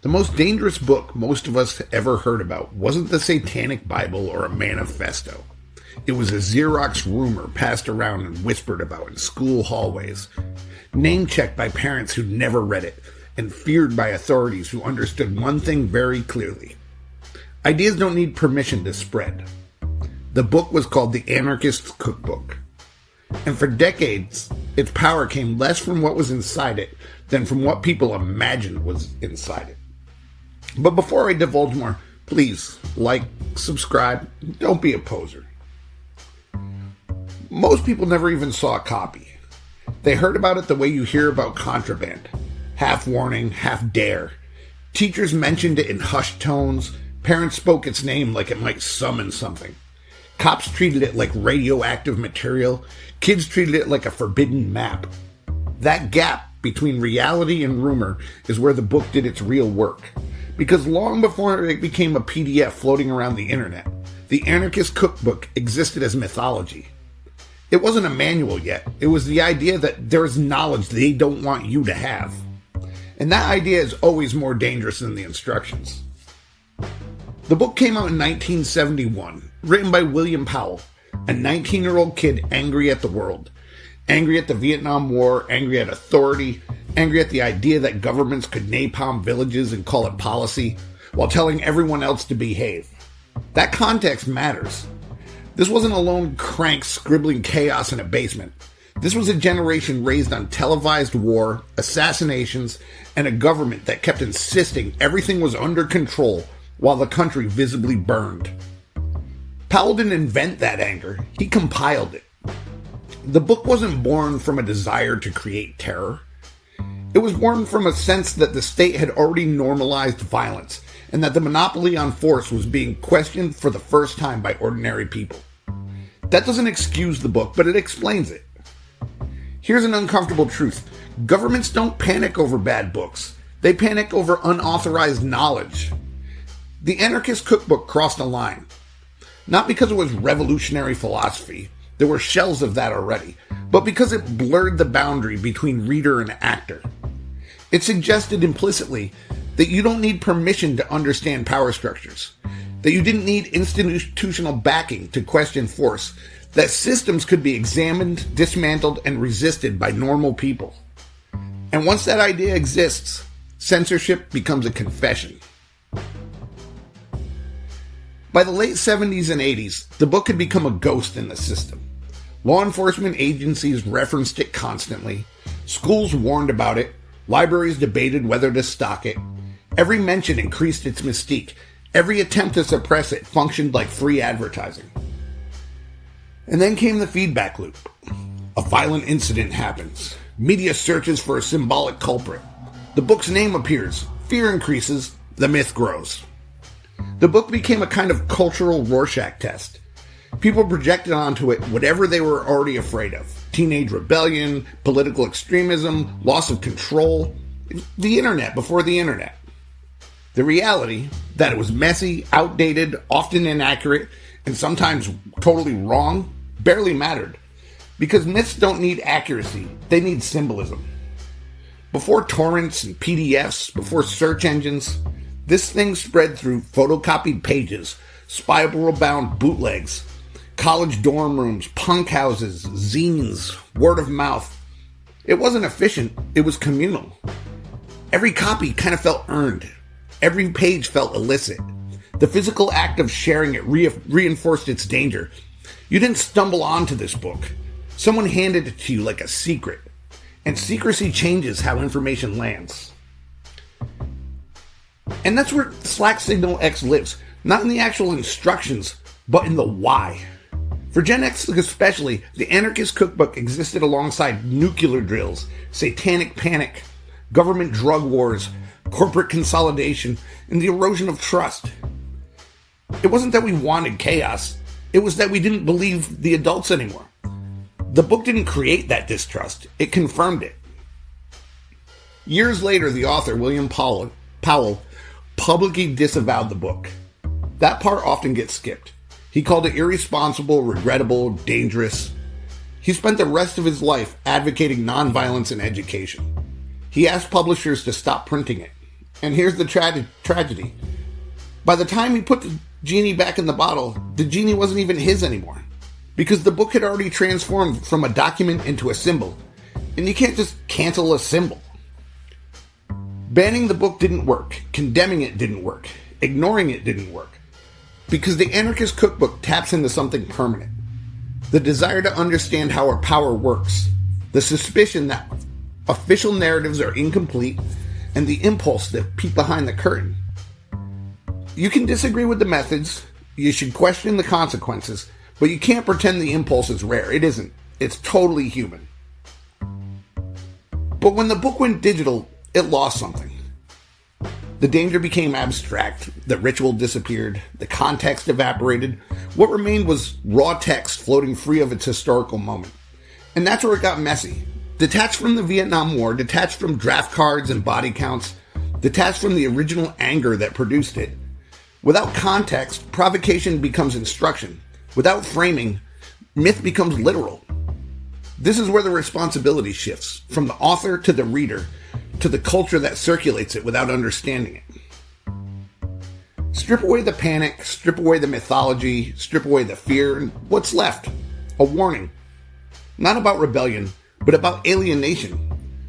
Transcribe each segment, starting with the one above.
The most dangerous book most of us ever heard about wasn't the Satanic Bible or a manifesto. It was a Xerox rumor passed around and whispered about in school hallways, name-checked by parents who'd never read it, and feared by authorities who understood one thing very clearly. Ideas don't need permission to spread. The book was called the Anarchist Cookbook. And for decades, its power came less from what was inside it than from what people imagined was inside it. But before I divulge more, please like, subscribe, don't be a poser. Most people never even saw a copy. They heard about it the way you hear about contraband. Half warning, half dare. Teachers mentioned it in hushed tones. Parents spoke its name like it might summon something. Cops treated it like radioactive material. Kids treated it like a forbidden map. That gap between reality and rumor is where the book did its real work. Because long before it became a PDF floating around the internet, the Anarchist Cookbook existed as mythology. It wasn't a manual yet. It was the idea that there is knowledge they don't want you to have. And that idea is always more dangerous than the instructions. The book came out in 1971, written by William Powell, a 19-year-old kid angry at the world, angry at the Vietnam War, angry at authority, angry at the idea that governments could napalm villages and call it policy, while telling everyone else to behave. That context matters. This wasn't a lone crank scribbling chaos in a basement. This was a generation raised on televised war, assassinations, and a government that kept insisting everything was under control while the country visibly burned. Powell didn't invent that anger, he compiled it. The book wasn't born from a desire to create terror. It was born from a sense that the state had already normalized violence, and that the monopoly on force was being questioned for the first time by ordinary people. That doesn't excuse the book, but it explains it. Here's an uncomfortable truth. Governments don't panic over bad books. They panic over unauthorized knowledge. The Anarchist Cookbook crossed a line. Not because it was revolutionary philosophy. There were shells of that already. But because it blurred the boundary between reader and actor. It suggested implicitly that you don't need permission to understand power structures. That you didn't need institutional backing to question force. That systems could be examined, dismantled, and resisted by normal people. And once that idea exists, censorship becomes a confession. By the late 70s and 80s, the book had become a ghost in the system. Law enforcement agencies referenced it constantly. Schools warned about it. Libraries debated whether to stock it. Every mention increased its mystique. Every attempt to suppress it functioned like free advertising. And then came the feedback loop. A violent incident happens. Media searches for a symbolic culprit. The book's name appears. Fear increases. The myth grows. The book became a kind of cultural Rorschach test. People projected onto it whatever they were already afraid of. Teenage rebellion, political extremism, loss of control. The internet before the internet. The reality, that it was messy, outdated, often inaccurate, and sometimes totally wrong, barely mattered. Because myths don't need accuracy, they need symbolism. Before torrents and PDFs, before search engines, this thing spread through photocopied pages, spiral-bound bootlegs, college dorm rooms, punk houses, zines, word of mouth. It wasn't efficient, it was communal. Every copy kind of felt earned. Every page felt illicit. The physical act of sharing it reinforced its danger. You didn't stumble onto this book. Someone handed it to you like a secret. And secrecy changes how information lands. And that's where Slack Signal X lives. Not in the actual instructions, but in the why. For Gen X especially, the Anarchist Cookbook existed alongside nuclear drills, satanic panic, government drug wars, corporate consolidation, and the erosion of trust. It wasn't that we wanted chaos. It was that we didn't believe the adults anymore. The book didn't create that distrust. It confirmed it. Years later, the author, William Powell, publicly disavowed the book. That part often gets skipped. He called it irresponsible, regrettable, dangerous. He spent the rest of his life advocating nonviolence in education. He asked publishers to stop printing it. And here's the tragedy. By the time he put the genie back in the bottle, the genie wasn't even his anymore. Because the book had already transformed from a document into a symbol. And you can't just cancel a symbol. Banning the book didn't work. Condemning it didn't work. Ignoring it didn't work. Because the Anarchist Cookbook taps into something permanent. The desire to understand how our power works. The suspicion that official narratives are incomplete. And the impulse to peek behind the curtain. You can disagree with the methods. You should question the consequences. But you can't pretend the impulse is rare. It isn't. It's totally human. But when the book went digital, it lost something. The danger became abstract. The ritual disappeared. The context evaporated. What remained was raw text floating free of its historical moment. And that's where it got messy. Detached from the Vietnam War, detached from draft cards and body counts, detached from the original anger that produced it. Without context, provocation becomes instruction. Without framing, myth becomes literal. This is where the responsibility shifts, from the author to the reader, to the culture that circulates it without understanding it. Strip away the panic, strip away the mythology, strip away the fear, and what's left? A warning. Not about rebellion, but about alienation.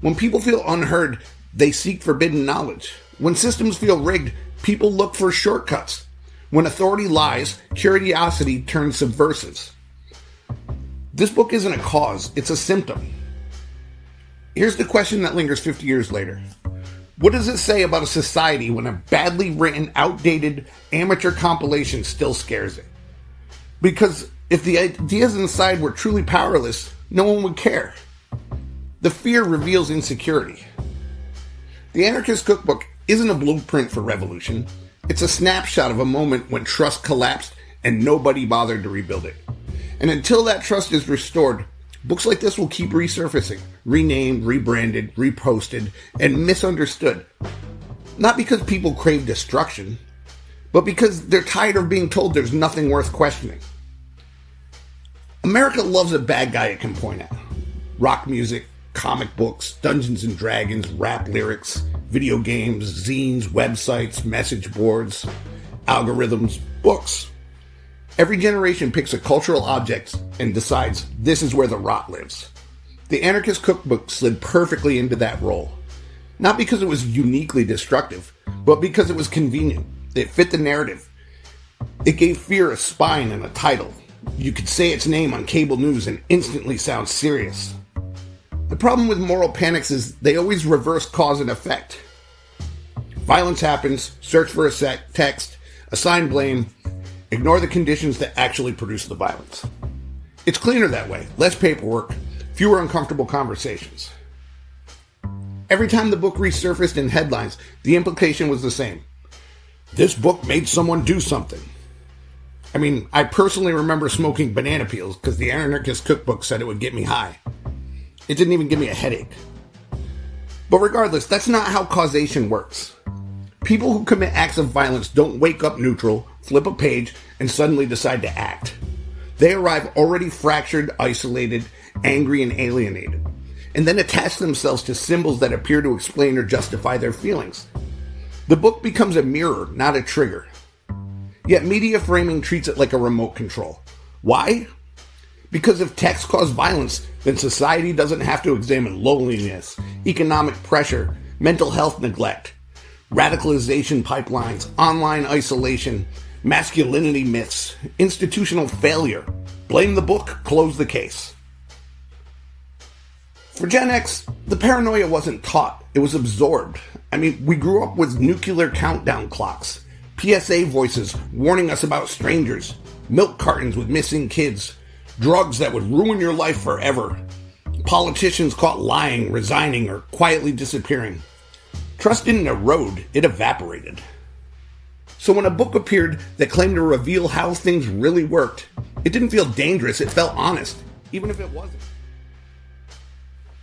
When people feel unheard, they seek forbidden knowledge. When systems feel rigged, people look for shortcuts. When authority lies, curiosity turns subversive. This book isn't a cause, it's a symptom. Here's the question that lingers 50 years later. What does it say about a society when a badly written, outdated, amateur compilation still scares it? Because if the ideas inside were truly powerless, no one would care. The fear reveals insecurity. The Anarchist Cookbook isn't a blueprint for revolution. It's a snapshot of a moment when trust collapsed and nobody bothered to rebuild it. And until that trust is restored, books like this will keep resurfacing, renamed, rebranded, reposted, and misunderstood. Not because people crave destruction, but because they're tired of being told there's nothing worth questioning. America loves a bad guy it can point at. Rock music, comic books, Dungeons and Dragons, rap lyrics, video games, zines, websites, message boards, algorithms, books. Every generation picks a cultural object and decides this is where the rot lives. The Anarchist Cookbook slid perfectly into that role. Not because it was uniquely destructive, but because it was convenient. It fit the narrative. It gave fear a spine and a title. You could say its name on cable news and instantly sound serious. The problem with moral panics is they always reverse cause and effect. Violence happens, search for a text, assign blame, ignore the conditions that actually produce the violence. It's cleaner that way, less paperwork, fewer uncomfortable conversations. Every time the book resurfaced in headlines, the implication was the same. This book made someone do something. I mean, I personally remember smoking banana peels because the Anarchist Cookbook said it would get me high. It didn't even give me a headache. But regardless, that's not how causation works. People who commit acts of violence don't wake up neutral, flip a page, and suddenly decide to act. They arrive already fractured, isolated, angry, and alienated, and then attach themselves to symbols that appear to explain or justify their feelings. The book becomes a mirror, not a trigger. Yet media framing treats it like a remote control. Why? Because if text caused violence, then society doesn't have to examine loneliness, economic pressure, mental health neglect, radicalization pipelines, online isolation, masculinity myths, institutional failure. Blame the book, close the case. For Gen X, the paranoia wasn't taught, it was absorbed. I mean, we grew up with nuclear countdown clocks, PSA voices warning us about strangers, milk cartons with missing kids, drugs that would ruin your life forever, politicians caught lying, resigning, or quietly disappearing. Trust didn't erode, it evaporated. So when a book appeared that claimed to reveal how things really worked, it didn't feel dangerous, it felt honest, even if it wasn't.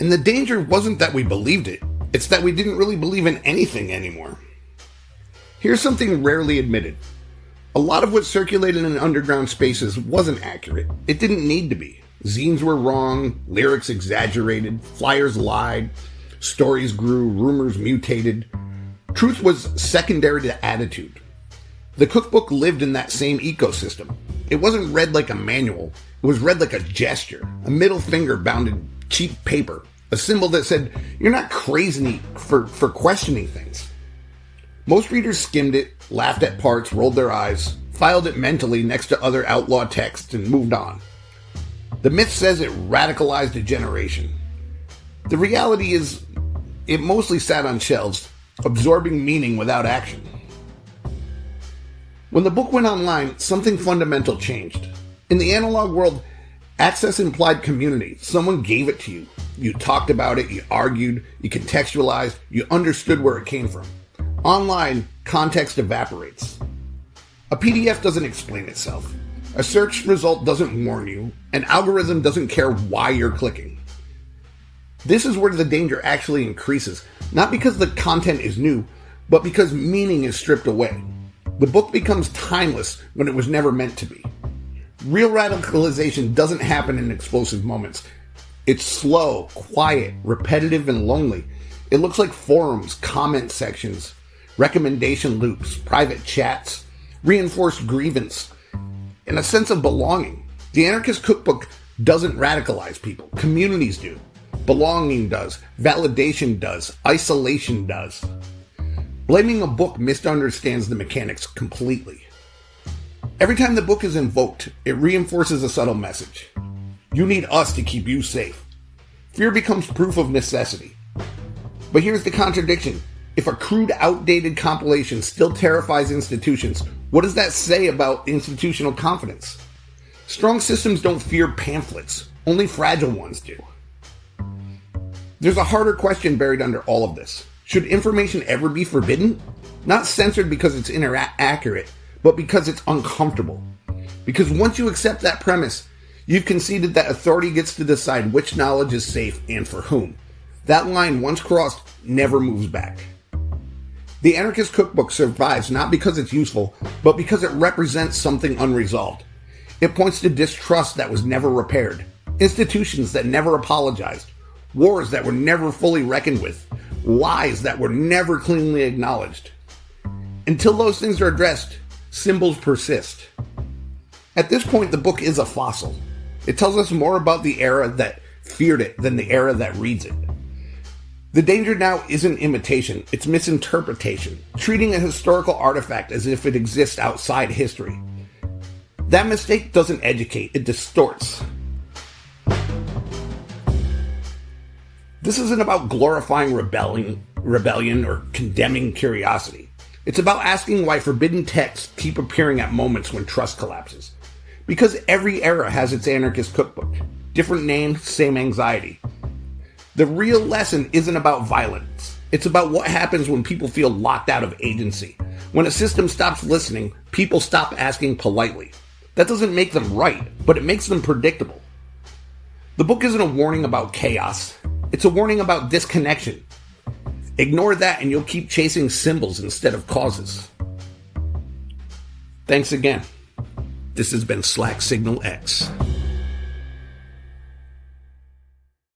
And the danger wasn't that we believed it, it's that we didn't really believe in anything anymore. Here's something rarely admitted. A lot of what circulated in underground spaces wasn't accurate. It didn't need to be. Zines were wrong, lyrics exaggerated, flyers lied, stories grew, rumors mutated. Truth was secondary to attitude. The cookbook lived in that same ecosystem. It wasn't read like a manual. It was read like a gesture, a middle finger bound in cheap paper, a symbol that said, you're not crazy for questioning things. Most readers skimmed it, laughed at parts, rolled their eyes, filed it mentally next to other outlaw texts, and moved on. The myth says it radicalized a generation. The reality is, it mostly sat on shelves, absorbing meaning without action. When the book went online, something fundamental changed. In the analog world, access implied community. Someone gave it to you. You talked about it, you argued, you contextualized, you understood where it came from. Online, context evaporates. A PDF doesn't explain itself. A search result doesn't warn you. An algorithm doesn't care why you're clicking. This is where the danger actually increases, not because the content is new, but because meaning is stripped away. The book becomes timeless when it was never meant to be. Real radicalization doesn't happen in explosive moments. It's slow, quiet, repetitive, and lonely. It looks like forums, comment sections, recommendation loops, private chats, reinforced grievance, and a sense of belonging. The Anarchist Cookbook doesn't radicalize people. Communities do. Belonging does. Validation does. Isolation does. Blaming a book misunderstands the mechanics completely. Every time the book is invoked, it reinforces a subtle message. You need us to keep you safe. Fear becomes proof of necessity. But here's the contradiction. If a crude, outdated compilation still terrifies institutions, what does that say about institutional confidence? Strong systems don't fear pamphlets. Only fragile ones do. There's a harder question buried under all of this. Should information ever be forbidden? Not censored because it's inaccurate, but because it's uncomfortable. Because once you accept that premise, you've conceded that authority gets to decide which knowledge is safe and for whom. That line, once crossed, never moves back. The Anarchist Cookbook survives not because it's useful, but because it represents something unresolved. It points to distrust that was never repaired, institutions that never apologized, wars that were never fully reckoned with, lies that were never cleanly acknowledged. Until those things are addressed, symbols persist. At this point, the book is a fossil. It tells us more about the era that feared it than the era that reads it. The danger now isn't imitation, it's misinterpretation, treating a historical artifact as if it exists outside history. That mistake doesn't educate, it distorts. This isn't about glorifying rebellion or condemning curiosity. It's about asking why forbidden texts keep appearing at moments when trust collapses. Because every era has its Anarchist Cookbook. Different name, same anxiety. The real lesson isn't about violence. It's about what happens when people feel locked out of agency. When a system stops listening, people stop asking politely. That doesn't make them right, but it makes them predictable. The book isn't a warning about chaos. It's a warning about disconnection. Ignore that and you'll keep chasing symbols instead of causes. Thanks again. This has been Slack Signal X.